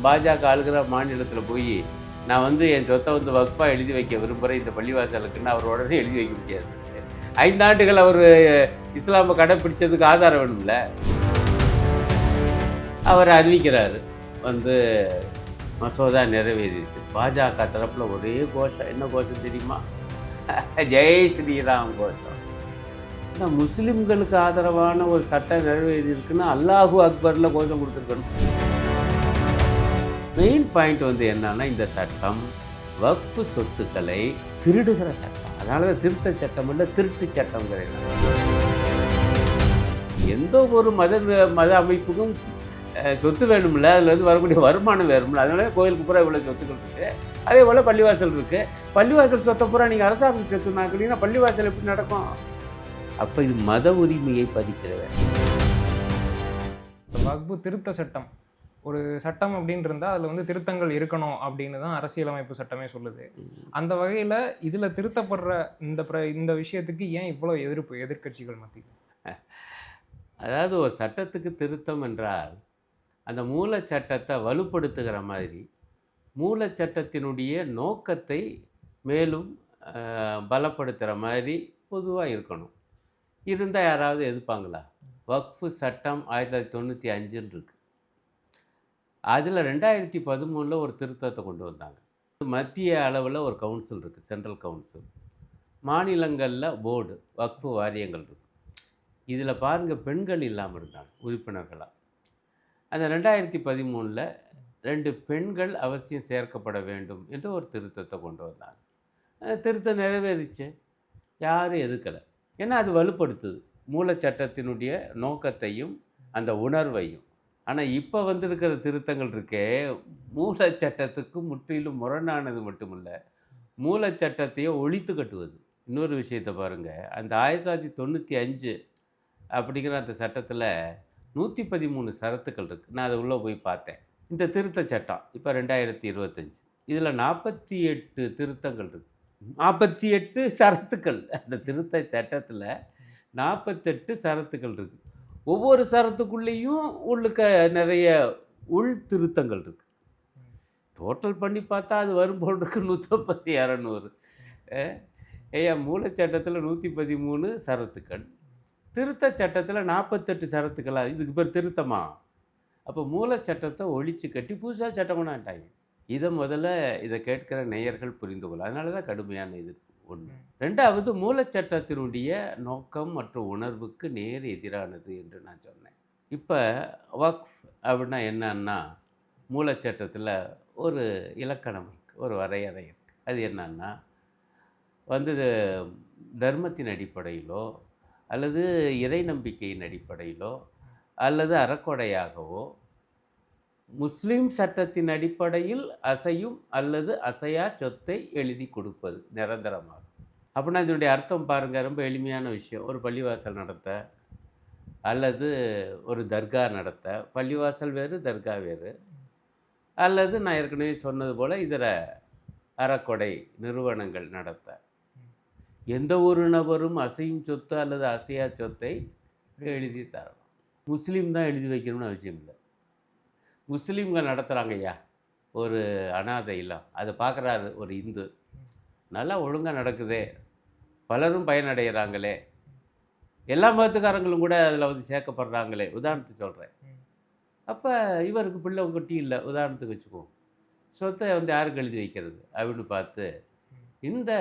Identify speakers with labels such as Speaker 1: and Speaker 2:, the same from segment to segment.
Speaker 1: பாஜக ஆளுகிற மாநிலத்தில் போய் நான் என் சொத்தை வக்ஃபாக எழுதி வைக்க விரும்புகிறேன் இந்த பள்ளிவாசலுக்குன்னு அவர் உடனே எழுதி வைக்க முடியாது. 5 ஆண்டுகள் அவர் இஸ்லாமை கடைப்பிடிச்சதுக்கு ஆதாரம் வேணும்ல. அவர் அறிவிக்கிறாரு மசோதா நிறைவேறிடுச்சு. பாஜக தரப்பில் ஒரே கோஷம். என்ன கோஷம் தெரியுமா? ஜெய் ஸ்ரீராம் கோஷம். முஸ்லிம்களுக்கு ஆதரவான ஒரு சட்டம் நிறைவேறியிருக்குன்னா அல்லாஹூ அக்பரில் கோஷம் கொடுத்துருக்கணும். மெயின் பாயிண்ட் என்னன்னா, இந்த சட்டம் வக்ஃபு சொத்துக்களை திருடுகிற சட்டம். அதனால தான் திருத்த சட்டம் இல்லை, திருட்டு சட்டம்ங்கிறேன். எந்த ஒரு மத அமைப்புக்கும் சொத்து வேணும்ல, அதில் வரக்கூடிய வருமானம் வேணும்ல. அதனால கோயிலுக்கு பூரா இவ்வளோ சொத்துக்கள் இருக்குது. அதே போல் பள்ளிவாசல் இருக்குது. பள்ளிவாசல் சொத்தை பூரா நீங்கள் அரசாங்க சொத்து நாக்குனீங்கன்னா பள்ளிவாசல் எப்படி நடக்கும்? அப்போ இது மத உரிமையை பதிக்கிறது.
Speaker 2: வக்ஃபு திருத்த சட்டம் ஒரு சட்டம் அப்படின்னு இருந்தால் அதில் திருத்தங்கள் இருக்கணும் அப்படின்னு தான் அரசியலமைப்பு சட்டமே சொல்லுது. அந்த வகையில் இதில் திருத்தப்படுற இந்த விஷயத்துக்கு ஏன் இவ்வளோ எதிர்க்கட்சிகள் மத்தியில்?
Speaker 1: அதாவது ஒரு சட்டத்துக்கு திருத்தம் என்றால் அந்த மூல சட்டத்தை வலுப்படுத்துகிற மாதிரி மூல சட்டத்தினுடைய நோக்கத்தை மேலும் பலப்படுத்துகிற மாதிரி பொதுவாக இருக்கணும். இருந்தால் யாராவது எதிர்ப்பாங்களா? வக்ஃபு சட்டம் 1995 இருக்கு. அதில் 2013 ஒரு திருத்தத்தை கொண்டு வந்தாங்க. மத்திய அளவில் ஒரு கவுன்சில் இருக்குது, சென்ட்ரல் கவுன்சில். மாநிலங்களில் போர்டு, வக்ஃபு வாரியங்கள் இருக்குது. இதில் பாருங்கள், பெண்கள் இல்லாமல் இருந்தாங்க உறுப்பினர்களாக. அந்த 2013 2 பெண்கள் அவசியம் சேர்க்கப்பட வேண்டும் என்று ஒரு திருத்தத்தை கொண்டு வந்தாங்க. திருத்தம் நிறைவேறிச்சு, யாரும் எதுக்கலை. ஏன்னா அது வலுப்படுத்துது மூல சட்டத்தினுடைய நோக்கத்தையும் அந்த உணர்வையும். ஆனால் இப்போ வந்திருக்கிற திருத்தங்கள் இருக்கே, மூல சட்டத்துக்கு முற்றிலும் முரணானது மட்டுமில்லை, மூல சட்டத்தையே ஒழித்து கட்டுவது. இன்னொரு விஷயத்தை பாருங்கள், அந்த 1995 அப்படிங்கிற அந்த சட்டத்தில் 113 சரத்துக்கள் இருக்குது. நான் அதை உள்ளே போய் பார்த்தேன். இந்த திருத்த சட்டம் இப்போ 2025 இதில் 48 திருத்தங்கள் இருக்குது. 48 சரத்துக்கள். அந்த திருத்த சட்டத்தில் 48 சரத்துக்கள் இருக்குது. ஒவ்வொரு சரத்துக்குள்ளேயும் உள்ளுக்க நிறைய உள் திருத்தங்கள் இருக்குது. டோட்டல் பண்ணி பார்த்தா அது வரும்போல் இருக்கு 130 200. மூலச்சட்டத்தில் 113 சரத்துக்கள், திருத்த சட்டத்தில் 48 சரத்துக்களா? இதுக்கு பேர் திருத்தமா? அப்போ மூல சட்டத்தை ஒழிச்சு கட்டி புதுசாக சட்டம் கொண்டாண்டாங்க. இதை கேட்கிற நேயர்கள் புரிந்து கொள்ள. அதனால தான் கடுமையான இது ஒன்று. 2வது, மூலச்சட்டத்தினுடைய நோக்கம் மற்றும் உணர்வுக்கு நேர் எதிரானது என்று நான் சொன்னேன். இப்போ வக்ஃப் அப்படின்னா என்னன்னா, மூலச்சட்டத்தில் ஒரு இலக்கணம் இருக்குது, ஒரு வரையறை இருக்குது. அது என்னன்னா, தர்மத்தின் அடிப்படையிலோ அல்லது இறை நம்பிக்கையின் அடிப்படையிலோ அல்லது அறக்கொடையாகவோ முஸ்லீம் சட்டத்தின் அடிப்படையில் அசையும் அல்லது அசையா சொத்தை எழுதி கொடுப்பது நிரந்தரமாக. அப்படின்னா இதனுடைய அர்த்தம் பாருங்கள், ரொம்ப எளிமையான விஷயம். ஒரு பள்ளிவாசல் நடத்த அல்லது ஒரு தர்கா நடத்த, பள்ளிவாசல் வேறு தர்கா வேறு, அல்லது நான் ஏற்கனவே சொன்னது போல் இதர அறக்கொடை நிறுவனங்கள் நடத்த, எந்த ஒரு நபரும் அசையும் சொத்து அல்லது அசையா சொத்தை எழுதி தரலாம். முஸ்லீம் தான் எழுதி வைக்கணும்னு அவசியம் இல்லை. முஸ்லீம்கள் நடத்துகிறாங்க ஐயா ஒரு அனாதை இல்லம், அதை பார்க்குறாரு ஒரு இந்து, நல்லா ஒழுங்காக நடக்குதே, பலரும் பயனடைகிறாங்களே, எல்லா மதத்துக்காரங்களும் கூட அதில் சேர்க்கப்படுறாங்களே, உதாரணத்துக்கு சொல்கிறேன். அப்போ இவருக்கு பிள்ளை குட்டி இல்லை, உதாரணத்துக்கு வச்சுக்குவோம், சொத்தை யாருக்கு எழுதி வைக்கிறது அப்படின்னு பார்த்து இந்த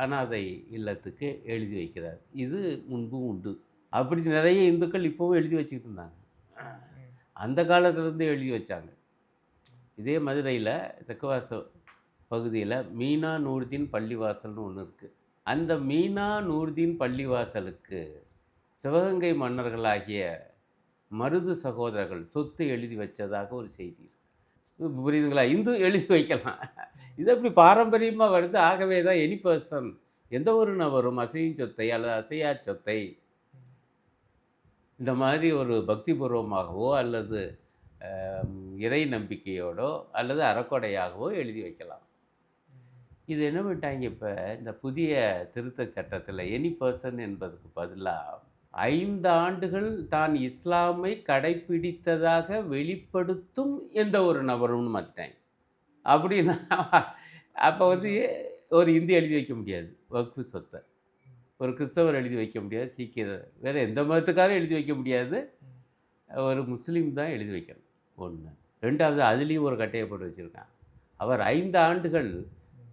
Speaker 1: அனாதை இல்லத்துக்கு எழுதி வைக்கிறார். இது முன்பும் உண்டு. அப்படி நிறைய இந்துக்கள் இப்போவும் எழுதி வச்சுக்கிட்டு இருந்தாங்க. அந்த காலத்துலேருந்து எழுதி வச்சாங்க. இதே மதுரையில் தெற்குவாசல் பகுதியில் மீனா நூர்தீன் பள்ளிவாசல்னு ஒன்று இருக்குது. அந்த மீனா நூர்தீன் பள்ளிவாசலுக்கு சிவகங்கை மன்னர்களாகிய மருது சகோதரர்கள் சொத்து எழுதி வச்சதாக ஒரு செய்தி இருக்குது. புரியுதுங்களா? இந்து எழுதி வைக்கலாம், இது அப்படி பாரம்பரியமாக வருது. ஆகவே தான் எனி பர்சன், எந்த ஒரு நபரும் அசையும் சொத்தை அல்லது அசையா சொத்தை இந்த மாதிரி ஒரு பக்திபூர்வமாகவோ அல்லது இறை நம்பிக்கையோடோ அல்லது அறக்கொடையாகவோ எழுதி வைக்கலாம். இது என்ன பண்ணிட்டாங்க, இப்போ இந்த புதிய திருத்த சட்டத்தில் எனி பர்சன் என்பதுக்கு பதிலாக 5 ஆண்டுகள் தான் இஸ்லாமை கடைப்பிடித்ததாக வெளிப்படுத்தும் எந்த ஒரு நபரும்னு மாத்திட்டாங்க. அப்படின்னா அப்போ வந்து ஒரு இந்து எழுதி வைக்க முடியாது வக்ஃபு சொத்தை. ஒரு கிறிஸ்தவர் எழுதி வைக்க முடியாது, சீக்கியர் வேறு எந்த மதத்துக்காரும் எழுதி வைக்க முடியாது. ஒரு முஸ்லீம் தான் எழுதி வைக்கணும். 1. 2வது அதுலேயும் ஒரு கட்டையை போட்டு வச்சுருக்கான். அவர் 5 ஆண்டுகள்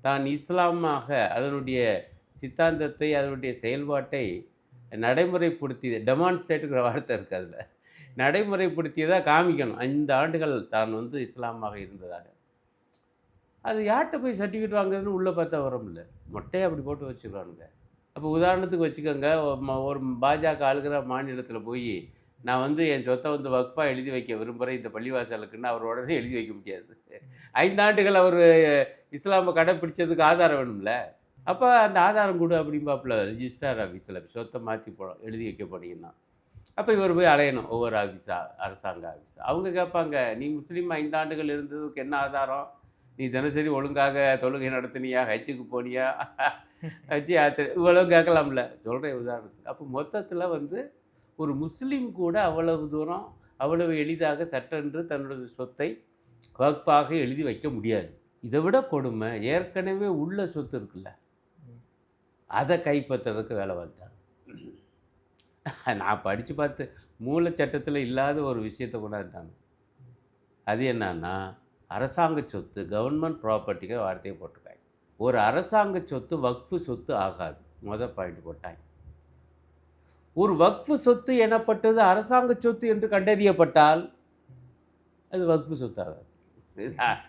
Speaker 1: தான் இஸ்லாமாக அதனுடைய சித்தாந்தத்தை அதனுடைய செயல்பாட்டை நடைமுறைப்படுத்தி டெமான்ஸ்ட்ரேட்டுங்கிற வார்த்தை இருக்குது அதில். நடைமுறைப்படுத்தியதாக காமிக்கணும் 5 ஆண்டுகள் தான் வந்து இஸ்லாமாக இருந்ததாக. அது யார்கிட்ட போய் சர்டிஃபிகேட் வாங்குறதுன்னு உள்ளே பார்த்தா வரோம்ல, மொட்டையை அப்படி போட்டு வச்சுக்கிறானுங்க. அப்போ உதாரணத்துக்கு வச்சுக்கோங்க, ஒரு பாஜக ஆளுகிற மாநிலத்தில் போய் நான் வந்து என் சொத்தை வந்து வக்ஃபாக எழுதி வைக்க விரும்புகிறேன் இந்த பள்ளிவாசலுக்குன்னு அவர் உடனே எழுதி வைக்க முடியாது. 5 ஆண்டுகள் அவர் இஸ்லாமை கடைப்பிடிச்சதுக்கு ஆதாரம் வேணும்ல. அப்போ அந்த ஆதாரம் கொடு அப்படிம்பாப்புல ரிஜிஸ்டார் ஆஃபீஸில் சொத்தை மாற்றி எழுதி வைக்க போனீங்கன்னா. அப்போ இவர் போய் அலையணும் ஒவ்வொரு அரசாங்க ஆஃபீஸ். அவங்க கேட்பாங்க, நீ முஸ்லீம் 5 ஆண்டுகள் இருந்ததுக்கு என்ன ஆதாரம்? நீ தினசரி ஒழுங்காக தொழுகை நடத்தினியா, ஹஜ்ஜுக்கு போனியா, ஹஜ்ஜி யாத்திரை இவ்வளோ கேட்கலாம்ல. சொல்கிறேன் உதாரணத்துக்கு. அப்போ மொத்தத்தில் வந்து ஒரு முஸ்லீம் கூட அவ்வளவு தூரம் அவ்வளவு எளிதாக சட்டென்று தன்னுடைய சொத்தை வக்ஃபாக எழுதி வைக்க முடியாது. இதை விட கொடுமை, ஏற்கனவே உள்ள சொத்து இருக்குல்ல, அதை கைப்பற்றுறதுக்கு வேலை பார்த்தாங்க. நான் படித்து பார்த்து மூல சட்டத்தில் இல்லாத ஒரு விஷயத்தை கொண்டாந்துட்டாங்க. அது என்னன்னா, அரசாங்க சொத்து, கவர்மெண்ட் ப்ராப்பர்ட்டிங்கிற வார்த்தையை போட்டிருக்காங்க. ஒரு அரசாங்க சொத்து வக்ஃபு சொத்து ஆகாது. பாயிண்ட் போட்டாங்க. ஒரு வக்ஃபு சொத்து எனப்பட்டது அரசாங்க சொத்து என்று கண்டறியப்பட்டால் அது வக்ஃபு சொத்து ஆகாது.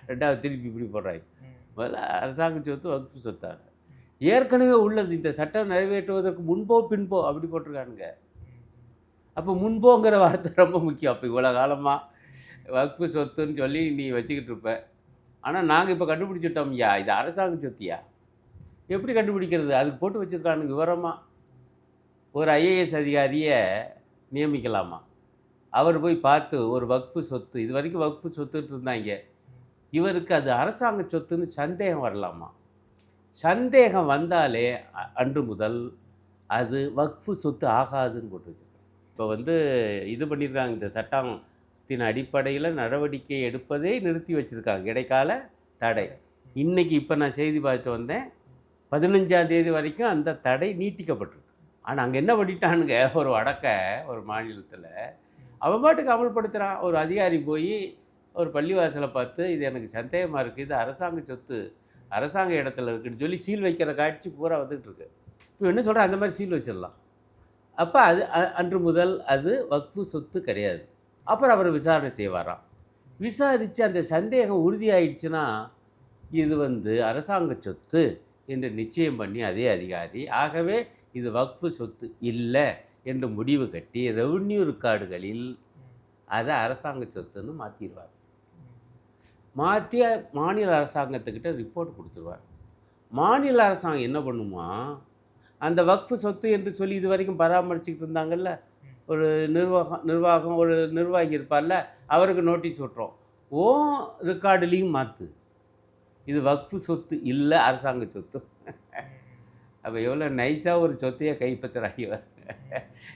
Speaker 1: 2வது திருப்பி இப்படி போடுறாங்க. முதல்ல அரசாங்க சொத்து வக்ஃபு சொத்தாக ஏற்கனவே உள்ளது. இந்த சட்டம் நிறைவேற்றுவதற்கு முன்போ பின்போ அப்படி போட்டிருக்கானுங்க. அப்போ முன்போங்கிற வார்த்தை ரொம்ப முக்கியம். அப்போ இவ்வளோ காலமாக வக்ஃபு சொத்துன்னு சொல்லி நீ வச்சுக்கிட்டு இருப்ப. ஆனால் நாங்கள் இப்போ கண்டுபிடிச்சிட்டோம்யா, இது அரசாங்க சொத்தியா? எப்படி கண்டுபிடிக்கிறது? அதுக்கு போட்டு வச்சுருக்கானுங்க விவரமாக. ஒரு ஐஏஎஸ் அதிகாரியை நியமிக்கலாமா, அவர் போய் பார்த்து ஒரு வக்ஃபு சொத்து, இது வரைக்கும் வக்ஃபு சொத்துட்டு இருந்தாங்க, இவருக்கு அது அரசாங்க சொத்துன்னு சந்தேகம் வரலாமா? சந்தேகம் வந்தாலே அன்று முதல் அது வக்ஃபு சொத்து ஆகாதுன்னு போட்டு வச்சுருக்காங்க. இப்போ வந்து இது பண்ணியிருக்காங்க, இந்த சட்டத்தின் அடிப்படையில் நடவடிக்கை எடுப்பதே நிறுத்தி வச்சுருக்காங்க, இடைக்கால தடை. இன்றைக்கி இப்போ நான் செய்தி பார்த்துட்டு வந்தேன், 15ஆம் தேதி வரைக்கும் அந்த தடை நீட்டிக்கப்பட்டிருக்கு. ஆனால் அங்கே என்ன பண்ணிட்டானுங்க, ஒரு வடக்கை ஒரு மாநிலத்தில் அவன் பாட்டுக்கு அமல்படுத்துகிறான். ஒரு அதிகாரி போய் ஒரு பள்ளிவாசலை பார்த்து, இது எனக்கு சந்தேகமாக இருக்குது, இது அரசாங்க சொத்து, அரசாங்க இடத்துல இருக்குன்னு சொல்லி சீல் வைக்கிற காட்சி பூரா வந்துக்கிட்டு இருக்கு. இப்போ என்ன சொல்கிறேன், அந்த மாதிரி சீல் வச்சிடலாம். அப்போ அது அன்று முதல் அது வக்ஃபு சொத்து கிடையாது. அப்புறம் அவர் விசாரணை செய்வாராம். விசாரித்து அந்த சந்தேகம் உறுதியாயிடுச்சுன்னா இது வந்து அரசாங்க சொத்து என்று நிச்சயம் பண்ணி அதே அதிகாரி, ஆகவே இது வக்ஃபு சொத்து இல்லை என்று முடிவு கட்டி ரெவென்யூ ரெக்கார்டுகளில் அதை அரசாங்க சொத்துன்னு மாற்றிடுவார். மாற்றி மாநில அரசாங்கத்துக்கிட்ட ரிப்போர்ட் கொடுத்துருவார். மாநில அரசாங்கம் என்ன பண்ணுமா, அந்த வக்ஃபு சொத்து என்று சொல்லி இது வரைக்கும் பராமரிச்சுக்கிட்டு இருந்தாங்கல்ல, ஒரு நிர்வாகம் ஒரு நிர்வாகி இருப்பார்ல, அவருக்கு நோட்டீஸ் விட்டுறோம், ஓ ரெக்கார்டுலேயும் மாற்று, இது வக்ஃபு சொத்து இல்லை அரசாங்க சொத்து. அப்போ எவ்வளோ நைஸாக ஒரு சொத்தையே கைப்பற்றுறாங்க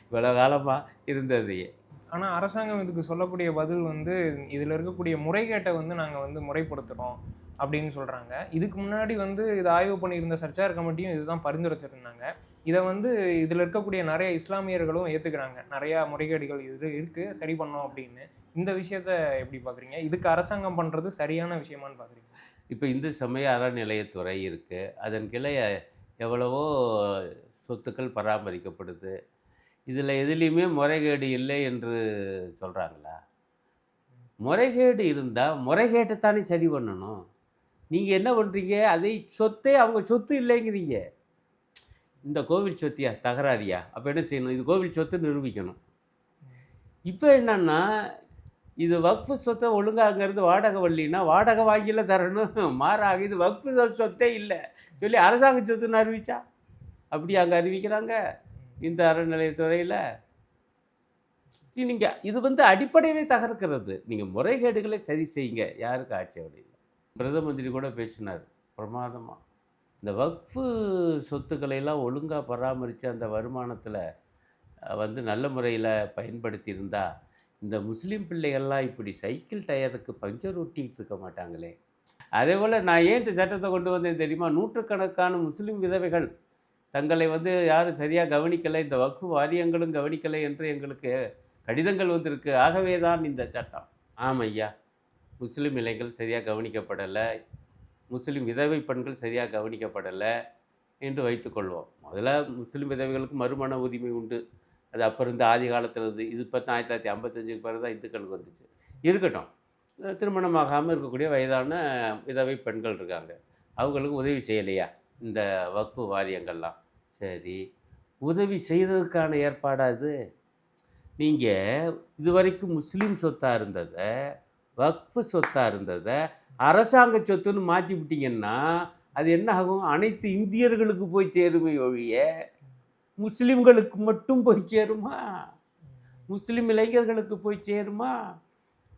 Speaker 1: இவ்வளோ காலமாக இருந்ததையே.
Speaker 2: ஆனால் அரசாங்கம் இதுக்கு சொல்லக்கூடிய பதில் வந்து, இதில் இருக்கக்கூடிய முறைகேட்டை வந்து நாங்கள் வந்து முறைப்படுத்துகிறோம் அப்படின்னு சொல்கிறாங்க. இதுக்கு முன்னாடி வந்து இதை ஆய்வு பண்ணியிருந்த சர்ச்சார் கமிட்டியும் இதுதான் பரிந்துரைச்சிருந்தாங்க. இதை வந்து இதில் இருக்கக்கூடிய நிறைய இஸ்லாமியர்களும் ஏற்றுக்கிறாங்க, நிறையா முறைகேடுகள் இது இருக்குது, சரி பண்ணோம் அப்படின்னு. இந்த விஷயத்த எப்படி பார்க்குறீங்க? இதுக்கு அரசாங்கம் பண்ணுறது சரியான விஷயமானு பார்க்குறீங்க?
Speaker 1: இப்போ இந்து சமய அறநிலையத்துறை இருக்குது, அதன் கீழே எவ்வளவோ சொத்துக்கள் பராமரிக்கப்படுது. இதில் எதுலேயுமே முறைகேடு இல்லை என்று சொல்கிறாங்களா? முறைகேடு இருந்தால் முறைகேட்டைத்தானே சரி பண்ணணும். நீங்கள் என்ன பண்ணுறீங்க, அதை சொத்தே அவங்க சொத்து இல்லைங்கிறீங்க. இந்த கோவில் சொத்தியா தகராறியா, அப்போ என்ன செய்யணும், இது கோவில் சொத்து நிரூபிக்கணும். இப்போ என்னன்னா, இது வக்ஃபு சொத்தை ஒழுங்காக அங்கேருந்து வாடகை வரலின்னா வாடகை வாங்கில தரணும், மாறாக இது வக்ஃபு சொத்தே இல்லை சொல்லி அரசாங்க சொத்துன்னு அறிவிச்சா அப்படி அங்கே அறிவிக்கிறாங்க இந்த அறநிலையத்துறையில். நீங்கள் இது வந்து அடிப்படையவே தகர்க்கிறது. நீங்கள் முறைகேடுகளை சரி செய்யுங்க, யாருக்கு ஆட்சி அப்படி இல்லை. பிரதம மந்திரி கூட பேசினார் பிரமாதமாக, இந்த வக்ஃபு சொத்துக்களையெல்லாம் ஒழுங்காக பராமரித்து அந்த வருமானத்தில் வந்து நல்ல முறையில் பயன்படுத்தியிருந்தா இந்த முஸ்லீம் பிள்ளைகள்லாம் இப்படி சைக்கிள் டயருக்கு பஞ்சர் ஒட்டிகிட்டு இருக்க மாட்டாங்களே. அதே போல் நான் ஏன் இந்த சட்டத்தை கொண்டு வந்தேன் தெரியுமா? நூற்றுக்கணக்கான முஸ்லீம் விதவைகள் தங்களை வந்து யாரும் சரியாக கவனிக்கலை, இந்த வக்ஃபு வாரியங்களும் கவனிக்கலை என்று எங்களுக்கு கடிதங்கள் வந்திருக்கு. ஆகவே தான் இந்த சட்டம். ஆமாம் ஐயா, முஸ்லீம் இளைஞர்கள் சரியாக கவனிக்கப்படலை, முஸ்லீம் விதவை பெண்கள் சரியாக கவனிக்கப்படலை என்று வைத்துக்கொள்வோம். முதல்ல முஸ்லீம் விதவைகளுக்கு மறுமண உரிமை உண்டு. அது அப்போ இருந்து ஆதி காலத்தில் இருந்து. இது இப்போ தான் 1955க்கு பிறகு தான் இந்துக்களுக்கு வந்துச்சு. இருக்கட்டும். திருமணமாகாமல் இருக்கக்கூடிய வயதான விதவை பெண்கள் இருக்காங்க. அவங்களுக்கு உதவி செய்யலையா இந்த வக்ஃபு வாரியங்கள்லாம்? சரி, உதவி செய்கிறதுக்கான ஏற்பாடா இது? நீங்கள் இதுவரைக்கும் முஸ்லீம் சொத்தாக இருந்ததை, வக்ஃபு சொத்தாக இருந்ததை அரசாங்க சொத்துன்னு மாற்றி விட்டீங்கன்னா அது என்ன ஆகும்? அனைத்து இந்தியர்களுக்கு போய் சேருமே ஒழிய முஸ்லீம்களுக்கு மட்டும் போய் சேருமா? முஸ்லீம் இளைஞர்களுக்கு போய் சேருமா?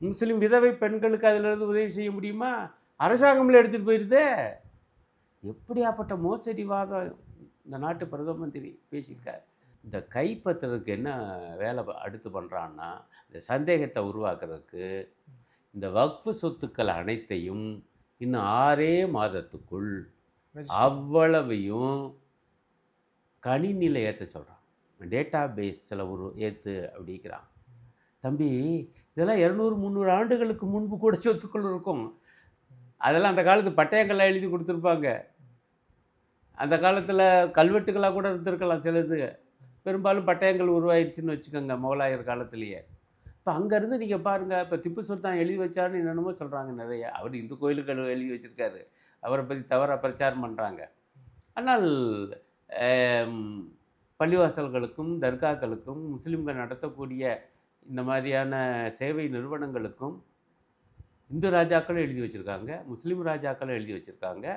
Speaker 1: முஸ்லீம் விதவை பெண்களுக்கு அதிலிருந்து உதவி செய்ய முடியுமா? அரசாங்கம்ல எடுத்துகிட்டு போயிடுதே. எப்படியாப்பட்ட மோசடிவாதம் இந்த நாட்டு பிரதம மந்திரி பேசியிருக்கார். இந்த கைப்பற்றுறதுக்கு என்ன வேலை அடுத்து பண்ணுறான்னா, இந்த சந்தேகத்தை உருவாக்குறதுக்கு இந்த வக்ஃபு சொத்துக்கள் அனைத்தையும் இன்னும் 6 மாதத்துக்குள் அவ்வளவையும் கணினியில் ஏற்ற சொல்கிறான். டேட்டா பேஸில் ஒரு ஏற்று அப்படிங்கிறான். தம்பி, இதெல்லாம் 200-300 ஆண்டுகளுக்கு முன்பு கூட சொத்துக்கள் இருக்கும். அதெல்லாம் அந்த காலத்து பட்டயங்கள்லாம் எழுதி கொடுத்துருப்பாங்க. அந்த காலத்தில் கல்வெட்டுகளாக கூட இருந்திருக்கலாம் சிலது. பெரும்பாலும் பட்டயங்கள் உருவாயிருச்சுன்னு வச்சுக்கோங்க, முகலாயர் காலத்திலேயே. இப்போ அங்கேருந்து நீங்கள் பாருங்கள், இப்போ திப்பு சுல்தான் எழுதி வச்சாருன்னு என்னென்னமோ சொல்கிறாங்க நிறைய. அவர் இந்து கோயிலுக்கு எழுதி வச்சுருக்காரு, அவரை பற்றி தவறாக பிரச்சாரம் பண்ணுறாங்க. ஆனால் பள்ளிவாசல்களுக்கும் தர்காக்களுக்கும் முஸ்லீம்கள் நடத்தக்கூடிய இந்த மாதிரியான சேவை நிறுவனங்களுக்கும் இந்து ராஜாக்களும் எழுதி வச்சுருக்காங்க, முஸ்லீம் ராஜாக்களும் எழுதி வச்சுருக்காங்க,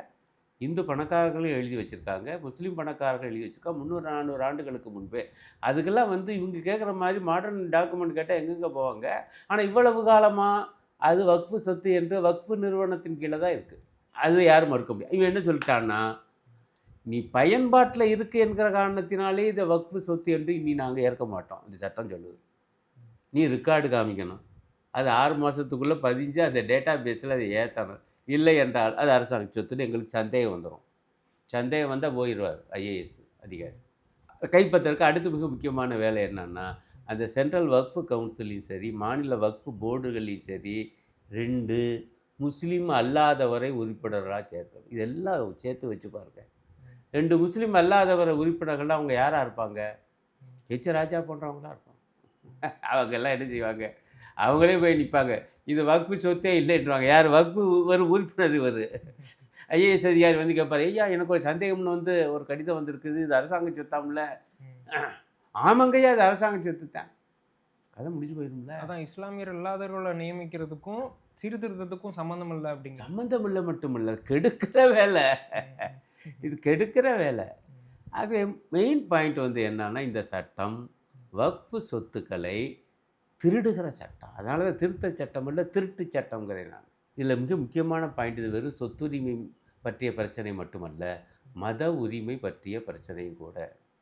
Speaker 1: இந்து பணக்காரர்களும் எழுதி வச்சுருக்காங்க, முஸ்லீம் பணக்காரர்கள் எழுதி வச்சுருக்காங்க 300-400 ஆண்டுகளுக்கு முன்பே. அதுக்கெல்லாம் வந்து இவங்க கேட்குற மாதிரி மாடர்ன் டாக்குமெண்ட் கேட்டால் எங்கெங்கே போவாங்க? ஆனால் இவ்வளவு காலமாக அது வக்ஃபு சொத்து என்று வக்ஃபு நிறுவனத்தின் கீழே தான் இருக்குது. அது யாரும் மறுக்க முடியாது. இவன் என்ன சொல்லிட்டான்னா, நீ பயன்பாட்டில் இருக்கு என்கிற காரணத்தினாலே இதை வக்ஃபு சொத்து என்று இனி நாங்கள் ஏற்க மாட்டோம். இந்த சட்டம் சொல்லுது. நீ ரெக்கார்டு காமிக்கணும், அது 6 மாதத்துக்குள்ளே பதிஞ்சு அந்த டேட்டா பேஸில் அதை ஏற்றணும். இல்லை என்றால் அது அரசாங்க சொத்துன்னு எங்களுக்கு சந்தேகம் வந்துடும். சந்தேகம் வந்தால் போயிடுவார் ஐஏஎஸ் அதிகாரி. கைப்பற்றலுக்கு அடுத்து மிக முக்கியமான வேலை என்னன்னா, அந்த சென்ட்ரல் வக்ஃபு கவுன்சிலையும் சரி, மாநில வக்ஃபு போர்டுகளையும் சரி 2 முஸ்லீம் அல்லாதவரை உறுப்பினர்களாக சேர்க்கணும். இதெல்லாம் சேர்த்து வச்சு பாருங்க. 2 முஸ்லீம் அல்லாதவரை உறுப்பினர்கள்லாம் அவங்க யாராக இருப்பாங்க? ராஜா போன்றவங்களாம் இருப்பாங்க. அவங்கெல்லாம் என்ன செய்வாங்க? அவங்களே போய் நிற்பாங்க. இது வக்ஃபு சொத்தே இல்லைன்றாங்க. யார் வக்ஃபு ஒரு உறுப்பினர் இவர் ஐஏஎஸ் அதிகாரி வந்து கேட்பார், ஐயா எனக்கு ஒரு சந்தேகம்னு வந்து ஒரு கடிதம் வந்திருக்குது, இது அரசாங்க சொத்தாம்ல? ஆமாங்கய்யா, இது அரசாங்க சொத்து தான். கதை முடிஞ்சு போயிரும்ல.
Speaker 2: அதான் இஸ்லாமியர் இல்லாதவர்களை நியமிக்கிறதுக்கும் சீர்திருத்தத்துக்கும் சம்மந்தம் இல்லை அப்படிங்க.
Speaker 1: சம்மந்தம் இல்லை மட்டும் இல்லை, கெடுக்கிற வேலை. இது கெடுக்கிற வேலை. ஆகவே மெயின் பாயிண்ட் வந்து என்னன்னா, இந்த சட்டம் வக்ஃபு சொத்துக்களை திருடுகிற சட்டம். அதனால தான் திருத்த சட்டம் இல்லை, திருட்டு சட்டம்ங்கிறேன் நான். இதில் மிக முக்கியமான பாயிண்ட், இது வெறும் சொத்துரிமை பற்றிய பிரச்சனை மட்டுமல்ல, மத உரிமை பற்றிய பிரச்சனையும் கூட.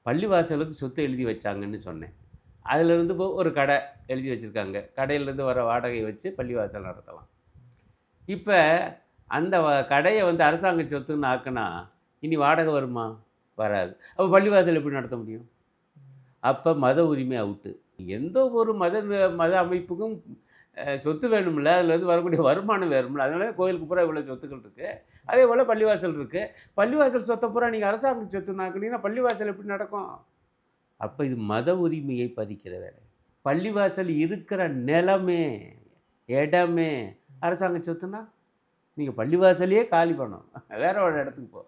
Speaker 1: பள்ளிவாசலுக்கு சொத்து எழுதி வச்சாங்கன்னு சொன்னேன். அதிலிருந்து ஒரு கடை எழுதி வச்சுருக்காங்க, கடையிலேருந்து வர வாடகை வச்சு பள்ளிவாசல் நடத்தலாம். இப்போ அந்த கடையை வந்து அரசாங்க சொத்துன்னு ஆக்குனா இனி வாடகை வருமா? வராது. அப்போ பள்ளிவாசல் எப்படி நடத்த முடியும்? அப்போ மத உரிமை அவுட்டு. எந்த ஒரு மத அமைப்புக்கும் சொத்து வேணும்ல, அதுலேருந்து வரக்கூடிய வருமானம் வேணும்ல. அதனால கோயிலுக்கு பூரா இவ்வளோ சொத்துக்கள் இருக்குது. அதே போல் பள்ளிவாசல் இருக்குது. பள்ளிவாசல் சொத்தை பூரா நீங்கள் அரசாங்க சொத்துனாக்குனீங்கன்னா பள்ளிவாசல் எப்படி நடக்கும்? அப்போ இது மத உரிமையை பதிக்கிற வேலை. பள்ளிவாசல் இருக்கிற நிலமே இடமே அரசாங்க சொத்துனா நீங்கள் பள்ளிவாசலையே காலி பண்ணணும், வேற ஒரு இடத்துக்கு போ.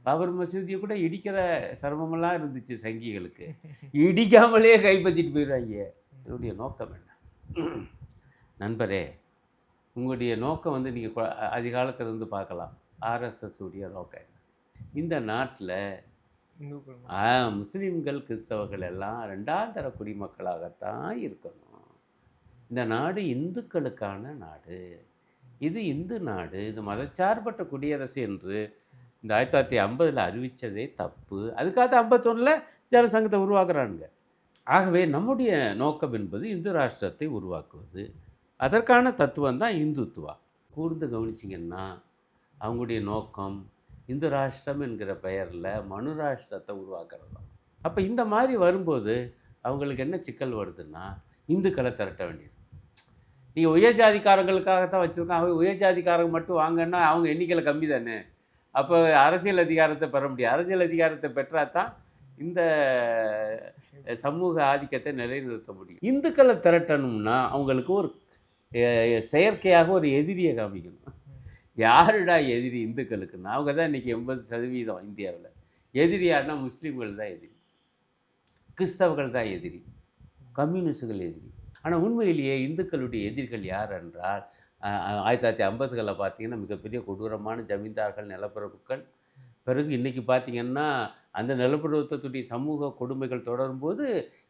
Speaker 1: பாபர் மசூதியை கூட இடிக்கிற சிரமமெல்லாம் இருந்துச்சு சங்கிகளுக்கு, இடிக்காமலே கைப்பற்றிட்டு போயிடுவாங்க. என்னுடைய நோக்கம் என்ன நண்பரே? உங்களுடைய நோக்கம் வந்து நீங்கள் அதிகாலத்திலிருந்து பார்க்கலாம். ஆர்எஸ்எஸ் உடைய நோக்கம் என்ன? இந்த நாட்டில் முஸ்லீம்கள் கிறிஸ்தவர்கள் எல்லாம் 2ஆம் தர குடிமக்களாகத்தான் இருக்கணும். இந்த நாடு இந்துக்களுக்கான நாடு, இது இந்து நாடு, இது மதச்சார்பற்ற குடியரசு என்று இந்த 1950 அறிவித்ததே தப்பு. அதுக்காக 51 ஜனசங்கத்தை உருவாக்குறானுங்க. ஆகவே நம்முடைய நோக்கம் என்பது இந்து ராஷ்டிரத்தை உருவாக்குவது. அதற்கான தத்துவம் தான் இந்துத்துவா. கூர்ந்து கவனிச்சிங்கன்னா அவங்களுடைய நோக்கம் இந்து ராஷ்டிரம் என்கிற பெயரில் மனு ராஷ்டிரத்தை உருவாக்குறது தான். அப்போ இந்த மாதிரி வரும்போது அவங்களுக்கு என்ன சிக்கல் வருதுன்னா இந்துக்களை திரட்ட வேண்டியது. நீங்கள் உயர் ஜாதிக்காரங்களுக்காகத்தான் வச்சுருக்காங்க. அவங்க உயர் ஜாதிக்காரங்க மட்டும் வாங்கன்னா அவங்க எண்ணிக்கையில் கம்மி தானே. அப்போ அரசியல் அதிகாரத்தை பெற முடியாது. அரசியல் அதிகாரத்தை பெற்றால் தான் இந்த சமூக ஆதிக்கத்தை நிலைநிறுத்த முடியும். இந்துக்களை திரட்டணும்னா அவங்களுக்கு ஒரு செயற்கையாக ஒரு எதிரியை காமிக்கணும். யாருடா எதிரி இந்துக்களுக்குன்னா அவங்க தான் இன்றைக்கி 80% இந்தியாவில். எதிரி யாருன்னா முஸ்லீம்கள் தான் எதிரி, கிறிஸ்தவர்கள் தான் எதிரி, கம்யூனிஸ்டுகள் எதிரி. ஆனால் உண்மையிலேயே இந்துக்களுடைய எதிரிகள் யார் என்றால் 1950களில் பார்த்தீங்கன்னா மிகப்பெரிய கொடூரமான ஜமீன்தார்கள், நிலப்பிரபுக்கள். பிறகு இன்றைக்கி பார்த்திங்கன்னா அந்த நிலப்பிரபுத்துவத்துடைய சமூக கொடுமைகள் தொடரும்போது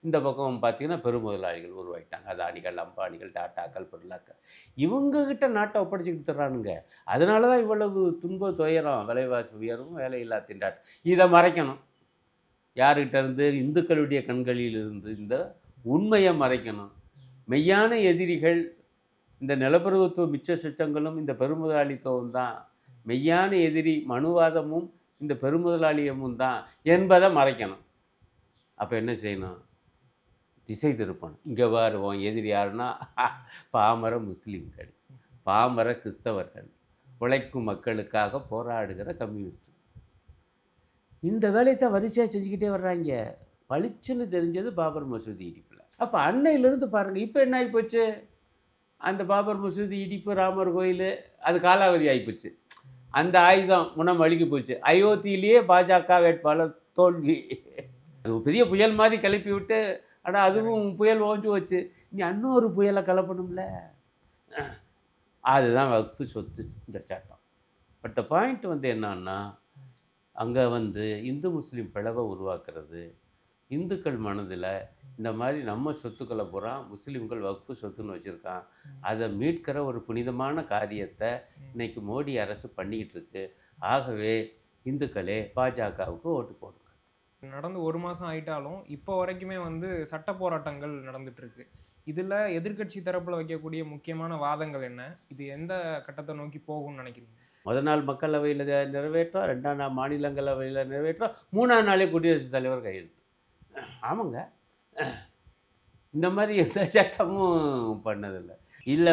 Speaker 1: இந்த பக்கம் பார்த்திங்கன்னா பெருமுதலாளிகள் உருவாகிட்டாங்க. அதானிகள், அம்பானிகள், டாட்டாக்கள், பிர்லாக்கள். இவங்ககிட்ட நாட்டை ஒப்படைச்சிக்கிட்டு தர்றானுங்க. அதனால தான் இவ்வளவு துன்ப துயரம், விலைவாசி உயர்வும், வேலையில்லா திண்டாட்டம். இதை மறைக்கணும். யார்கிட்ட இருந்து? இந்துக்களுடைய கண்களில் இருந்து இந்த உண்மையை மறைக்கணும். மெய்யான எதிரிகள் இந்த நிலப்பிரபுத்துவ மிச்ச சுச்சங்களும் இந்த பெருமுதலாளித்துவம் தான். மெய்யான எதிரி மனுவாதமும் இந்த பெருமுதலாளியமும் தான் என்பதை மறைக்கணும். அப்போ என்ன செய்யணும்? திசை திருப்பணும். இங்கே வருவோம் எதிரி யாருன்னா பாமர முஸ்லீம்கள், பாமர கிறிஸ்தவர்கள், உழைக்கும் மக்களுக்காக போராடுகிற கம்யூனிஸ்ட். இந்த வேலையை தான் வரிசையாக செஞ்சுக்கிட்டே வர்றாங்க. பளிச்சுன்னு தெரிஞ்சது பாபர் மசூதி இடிப்பில். அப்போ அன்னையிலேருந்து பாருங்கள் இப்போ என்ன ஆகிப்போச்சு? அந்த பாபர் மசூதி இடிப்பு, ராமர் கோயில் அது காலாவதி ஆகிப்போச்சு. அந்த ஆயுதம் முனம் அழுகி போச்சு. அயோத்தியிலேயே பாஜக வேட்பாளர் தோல்வி. அது பெரிய புயல் மாதிரி கிளப்பி விட்டு, ஆனால் அதுவும் புயல் ஓஞ்சு வச்சு நீ இன்னொரு புயலை கலப்பணும்ல. அதுதான் வக்ஃபு சொத்து இந்த சட்டம். பட் த பாயிண்ட் என்னன்னா அங்கே இந்து முஸ்லீம் பிளவை உருவாக்குறது. இந்துக்கள் மனதில் இந்த மாதிரி நம்ம சொத்துக்களை பூரா முஸ்லீம்கள் வக்ஃபு சொத்துன்னு வச்சுருக்கான், அதை மீட்கிற ஒரு புனிதமான காரியத்தை இன்னைக்கு மோடி அரசு பண்ணிக்கிட்டு இருக்கு. ஆகவே இந்துக்களே பாஜகவுக்கு ஓட்டு போடுங்க.
Speaker 2: நடந்து 1 மாதம் ஆயிட்டாலும் இப்போ வரைக்குமே சட்ட போராட்டங்கள் நடந்துட்டு இருக்கு. இதில் எதிர்க்கட்சி தரப்பில் வைக்கக்கூடிய முக்கியமான வாதங்கள் என்ன? இது எந்த கட்டத்தை நோக்கி போகும்னு நினைக்கிறீங்க?
Speaker 1: முதல் நாள் மக்களவையில் நிறைவேற்றோம், 2ஆம் நாள் மாநிலங்களவையில் நிறைவேற்றோம், 3ஆம் நாளே குடியரசுத் தலைவர் கையெழுத்து. ஆமாங்க, இந்த மாதிரி எந்த சட்டமும் பண்ணதில்லை. இல்லை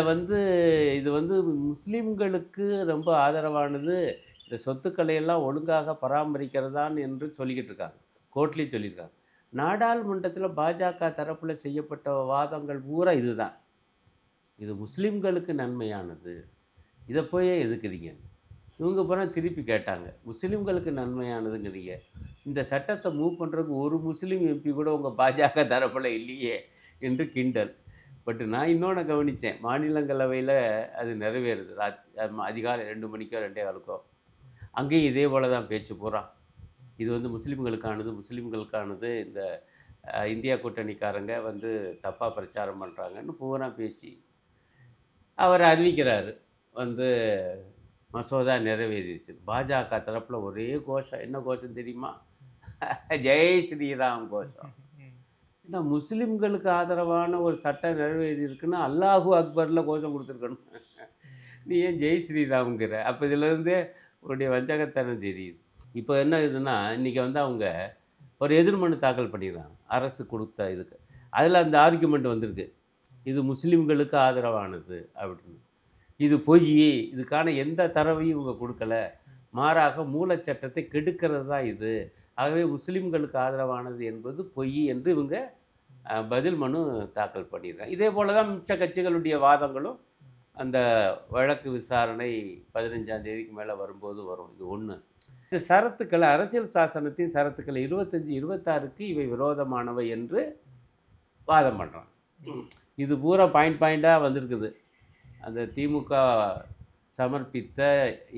Speaker 1: இது முஸ்லீம்களுக்கு ரொம்ப ஆதரவானது, இந்த சொத்துக்களையெல்லாம் ஒழுங்காக பராமரிக்கிறதான் என்று சொல்லிக்கிட்டு இருக்காங்க. கோர்ட்லேயும் சொல்லியிருக்காங்க. நாடாளுமன்றத்தில் பாஜக தரப்பில் செய்யப்பட்ட வாதங்கள் பூரா இதுதான். இது முஸ்லீம்களுக்கு நன்மையானது, இதை போய் எதுக்குறீங்க? இவங்க பூரா திருப்பி கேட்டாங்க, முஸ்லீம்களுக்கு நன்மையானதுங்கிறீங்க, இந்த சட்டத்தை மூவ் பண்ணுறதுக்கு ஒரு முஸ்லீம் எம்பி கூட உங்கள் பாஜக தரப்பில் இல்லையே என்று கிண்டல். பட் நான் இன்னொன்று கவனித்தேன். மாநிலங்களவையில் அது நிறைவேறுது. அதிகாலை 2 மணிக்கோ 2:15க்கோ. அங்கேயும் இதே போல் தான் பேச்சு பூரா. இது முஸ்லீம்களுக்கானது, இந்த இந்தியா கூட்டணிக்காரங்க தப்பாக பிரச்சாரம் பண்ணுறாங்கன்னு பூரா பேசி அவர் அறிவிக்கிறாரு, மசோதா நிறைவேறிடுச்சு. பாஜக தரப்பில் ஒரே கோஷம். என்ன கோஷம் தெரியுமா? ஜெய் ஸ்ரீராம் கோஷம். ஏன்னா முஸ்லீம்களுக்கு ஆதரவான ஒரு சட்டம் நிறைவேறி இருக்குன்னா அல்லாஹூ அக்பரில் கோஷம் கொடுத்துருக்கணும். நீ ஏன் ஜெய் ஸ்ரீராம்ங்கிற? அப்போ இதிலேருந்தே உன்னுடைய வஞ்சகத்தனம் தெரியுது. இப்போ என்ன இதுன்னா, இன்றைக்கி அவங்க ஒரு எதிர்மனு தாக்கல் பண்ணிடுறாங்க அரசு கொடுத்த இதுக்கு. அதில் அந்த ஆர்குமெண்ட் வந்திருக்கு, இது முஸ்லீம்களுக்கு ஆதரவானது அப்படின்னு. இது பொய். இதுக்கான எந்த தரவையும் இவங்க கொடுக்கல, மாறாக மூலச்சட்டத்தை கெடுக்கிறது தான் இது. ஆகவே முஸ்லீம்களுக்கு ஆதரவானது என்பது பொய் என்று இவங்க பதில் மனு தாக்கல் பண்ணிடுறாங்க. இதே போல் தான் மிச்ச கட்சிகளுடைய வாதங்களும் அந்த வழக்கு விசாரணை 15ஆம் தேதிக்கு மேலே வரும்போது வரும். இது ஒன்று. இந்த சரத்துக்களை, அரசியல் சாசனத்தின் சரத்துக்களை 25, 26க்கு இவை விரோதமானவை என்று வாதம் பண்ணுறாங்க. இது பூரா பாயிண்டாக வந்திருக்குது. அந்த திமுக சமர்ப்பித்த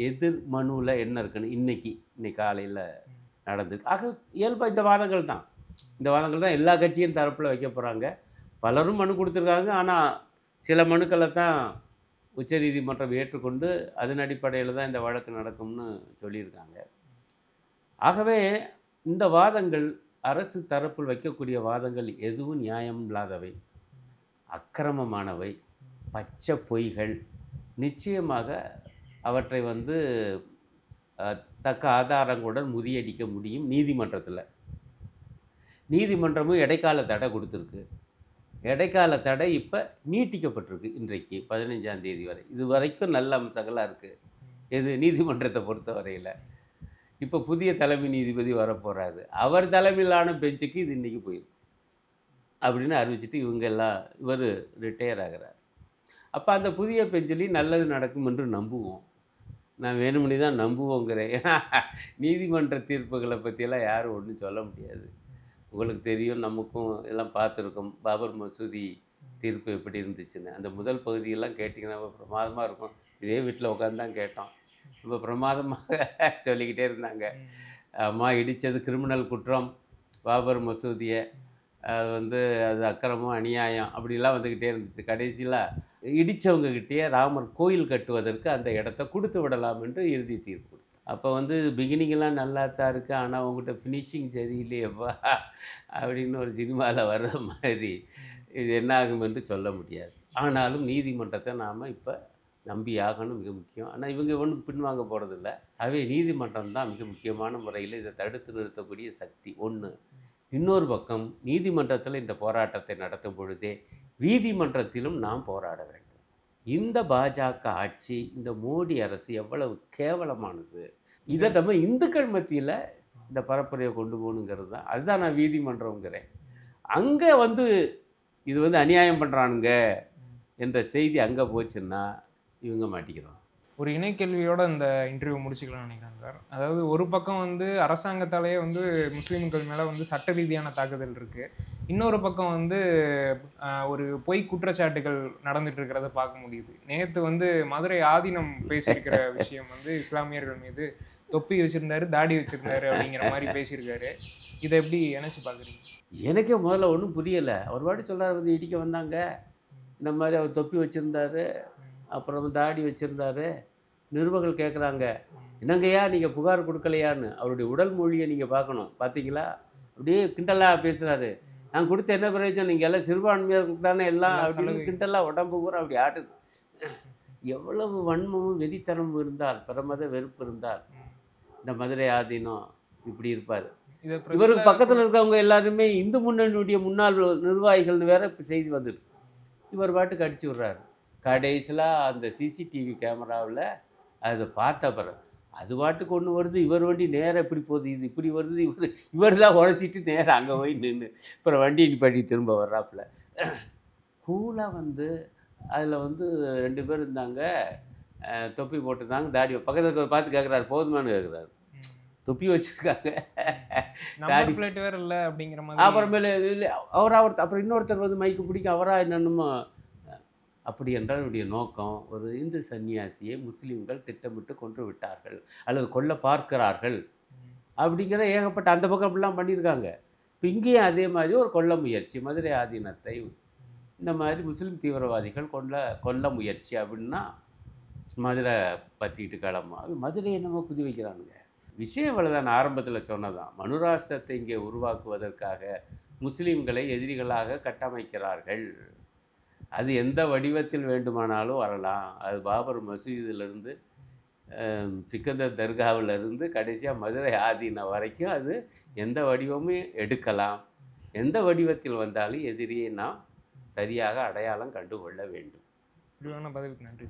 Speaker 1: எதிர் மனுவில் என்ன இருக்குன்னு இன்னைக்கு காலையில் நடந்திருக்கு. ஆக இயல்பாக இந்த வாதங்கள் தான் எல்லா கட்சியும் தரப்பில் வைக்க போகிறாங்க. பலரும் மனு கொடுத்துருக்காங்க. ஆனால் சில மனுக்களை தான் உச்சநீதிமன்றம் ஏற்றுக்கொண்டு அதன் அடிப்படையில் தான் இந்த வழக்கு நடக்கும்னு சொல்லியிருக்காங்க. ஆகவே இந்த வாதங்கள் அரசு தரப்பில் வைக்கக்கூடிய வாதங்கள் எதுவும் நியாயம் இல்லாதவை, அக்கிரமமானவை, பச்சை பொய்கள். நிச்சயமாக அவற்றை வந்து தக்க ஆதாரங்களுடன் முறியடிக்க முடியும் நீதிமன்றத்தில். நீதிமன்றமும் இடைக்கால தடை கொடுத்துருக்கு. இடைக்கால தடை இப்போ நீட்டிக்கப்பட்டிருக்கு. இன்றைக்கு 15ஆம் தேதி வரை. இது வரைக்கும் நல்ல அம்சங்களாக இருக்குது. எது நீதிமன்றத்தை பொறுத்த வரையில். இப்போ புதிய தலைமை நீதிபதி வரப்போகிறாரு. அவர் தலைமையிலான பெஞ்சுக்கு இது இன்றைக்கி போயிடும் அப்படின்னு அறிவிச்சிட்டு இவர் ரிட்டையர் ஆகிறார். அப்போ அந்த புதிய பெஞ்சிலையும் நல்லது நடக்கும் என்று நம்புவோம். நான் வேணும்னே தான் நம்புவோங்கிறேன். ஏன்னா நீதிமன்ற தீர்ப்புகளை பற்றியெல்லாம் யாரும் ஒன்றும் சொல்ல முடியாது. உங்களுக்கு தெரியும், நமக்கும் எல்லாம் பார்த்துருக்கோம் பாபர் மசூதி தீர்ப்பு எப்படி இருந்துச்சுன்னு. அந்த முதல் பகுதியெல்லாம் கேட்டிங்கன்னா பிரமாதமாக இருக்கும். இதே வீட்டில் உட்காந்து தான் கேட்டோம். ரொம்ப பிரமாதமாக சொல்லிக்கிட்டே இருந்தாங்க. அம்மா இடித்தது கிரிமினல் குற்றம், பாபர் மசூதியை, அது அக்கிரமம் அநியாயம் அப்படிலாம் வந்துக்கிட்டே இருந்துச்சு. கடைசியில் இடித்தவங்ககிட்டயே ராமர் கோயில் கட்டுவதற்கு அந்த இடத்த கொடுத்து விடலாம் என்று இறுதி தீர்ப்பு கொடுத்தோம். அப்போ பிகினிங்கெல்லாம் நல்லா தான் இருக்குது, ஆனால் உங்கள்கிட்ட ஃபினிஷிங் சரியில்லையப்பா அப்படின்னு ஒரு சினிமாவில் வர்ற மாதிரி இது என்ன ஆகும் என்று சொல்ல முடியாது. ஆனாலும் நீதிமன்றத்தை நாம் இப்போ நம்பி ஆகணும், மிக முக்கியம். ஆனால் இவங்க ஒன்றும் பின்வாங்க போகிறதில்ல. ஆகவே நீதிமன்றம் தான் மிக முக்கியமான முறையில் இதை தடுத்து நிறுத்தக்கூடிய சக்தி ஒன்று. இன்னொரு பக்கம் நீதிமன்றத்தில் இந்த போராட்டத்தை நடத்தும் பொழுதே நீதிமன்றத்திலும் நாம் போராட வேண்டும். இந்த பாஜக ஆட்சி, இந்த மோடி அரசு எவ்வளவு கேவலமானது, இதை நம்ம இந்துக்கள் மத்தியில் இந்த பரப்புரையை கொண்டு போகணுங்கிறது தான். அதுதான் நான் நீதிமன்றங்கிறேன். அங்கே இது அநியாயம் பண்ணுறானுங்க என்ற செய்தி அங்கே போச்சுன்னா இவங்க மாட்டிக்கிறாங்க.
Speaker 2: ஒரு இணைக்கேள்வியோட இந்த இன்டர்வியூ முடிச்சுக்கலாம்னு நினைக்கிறேன் சார். அதாவது ஒரு பக்கம் அரசாங்கத்தாலேயே முஸ்லீம்கள் மேலே சட்ட ரீதியான தாக்குதல் இருக்குது. இன்னொரு பக்கம் ஒரு பொய் குற்றச்சாட்டுகள் நடந்துட்டு இருக்கிறத பார்க்க முடியுது. நேற்று மதுரை ஆதீனம் பேசியிருக்கிற விஷயம் இஸ்லாமியர்கள் மீது தொப்பி வச்சுருந்தாரு, தாடி வச்சுருந்தாரு அப்படிங்கிற மாதிரி பேசியிருக்காரு. இதை எப்படி நினச்சி பார்க்குறீங்க?
Speaker 1: எனக்கே முதல்ல ஒன்றும் புரியலை. அவர் பாட்டு சொல்கிறார், இடிக்க வந்தாங்க, இந்த மாதிரி அவர் தொப்பி வச்சுருந்தாரு, அப்புறம் தாடி வச்சுருந்தாரு. நிருபர்கள் கேட்குறாங்க, என்னங்கய்யா நீங்கள் புகார் கொடுக்கலையான்னு. அவருடைய உடல் மொழியை நீங்கள் பார்க்கணும். பார்த்தீங்களா? அப்படியே கிண்டலாக பேசுகிறாரு. நான் கொடுத்த என்ன பிரயோஜனம், நீங்கள் எல்லாம் சிறுபான்மையர்களுக்கு தானே எல்லாம் அப்படின்னு கிண்டலாக உடம்பு பூரா அப்படி ஆட்டுது. எவ்வளவு வன்மமும் வெறித்தனமும் இருந்தால், பிரமத வெறுப்பு இருந்தால் இந்த மதுரை ஆதீனம் இப்படி இருப்பார். இவருக்கு பக்கத்தில் இருக்கிறவங்க எல்லாருமே இந்து முன்னணியுடைய முன்னாள் நிர்வாகிகள்னு வேற இப்போ செய்தி வந்துட்டு இவர் பாட்டுக்கு அடிச்சு விட்றாரு. கடைசியில் அந்த சிசிடிவி கேமராவில் அதை பார்த்த பிறகு அது பாட்டுக்கு ஒன்று வருது, இவர் வண்டி நேராக இப்படி போகுது, இது இப்படி வருது, இவர் தான் உழைச்சிட்டு நேராக அங்கே போய் நின்று அப்புறம் வண்டி நிப்பாட்டி திரும்ப வர்றாப்புல. கூலாக அதில் 2 பேர் இருந்தாங்க, தொப்பி போட்டுருந்தாங்க, தாடி பக்கத்தில் பார்த்து கேட்குறாரு, போதுமானு கேட்குறாரு. தொப்பி வச்சுருக்காங்க, தாடி
Speaker 2: பிளேட் வேறு இல்லை அப்படிங்கிற மாதிரி.
Speaker 1: அப்புறமேல இல்லை அப்புறம் இன்னொருத்தர் மைக்கு பிடிக்க அவராக என்னென்னமோ. அப்படி என்றால் என்னுடைய நோக்கம், ஒரு இந்து சன்னியாசியை முஸ்லீம்கள் திட்டமிட்டு கொன்று விட்டார்கள் அல்லது கொல்ல பார்க்கிறார்கள் அப்படிங்கிற ஏகப்பட்ட அந்த பக்கம் அப்படிலாம் பண்ணியிருக்காங்க. இப்போ இங்கேயும் அதே மாதிரி ஒரு கொல்ல முயற்சி, மதுரை ஆதீனத்தை இந்த மாதிரி முஸ்லீம் தீவிரவாதிகள் கொல்ல முயற்சி அப்படின்னா மதுரை பற்றிக்கிட்டு கிளம்பும். மதுரை என்னமோ குதி வைக்கிறானுங்க. விஷயம் இவ்வளோதான். ஆரம்பத்தில் சொன்னதான், மனுராஷ்டிரத்தை இங்கே உருவாக்குவதற்காக முஸ்லீம்களை எதிரிகளாக கட்டமைக்கிறார்கள். அது எந்த வடிவத்தில் வேண்டுமானாலும் வரலாம். அது பாபர் மசூதியிலிருந்து சிக்கந்தர் தர்காவிலிருந்து கடைசியாக மதுரை ஆதீனம் வரைக்கும் அது எந்த வடிவமும் எடுக்கலாம். எந்த வடிவத்தில் வந்தாலும் எதிரியை நாம் சரியாக அடையாளம் கண்டுகொள்ள வேண்டும்.
Speaker 2: பதிலுக்கு நன்றி.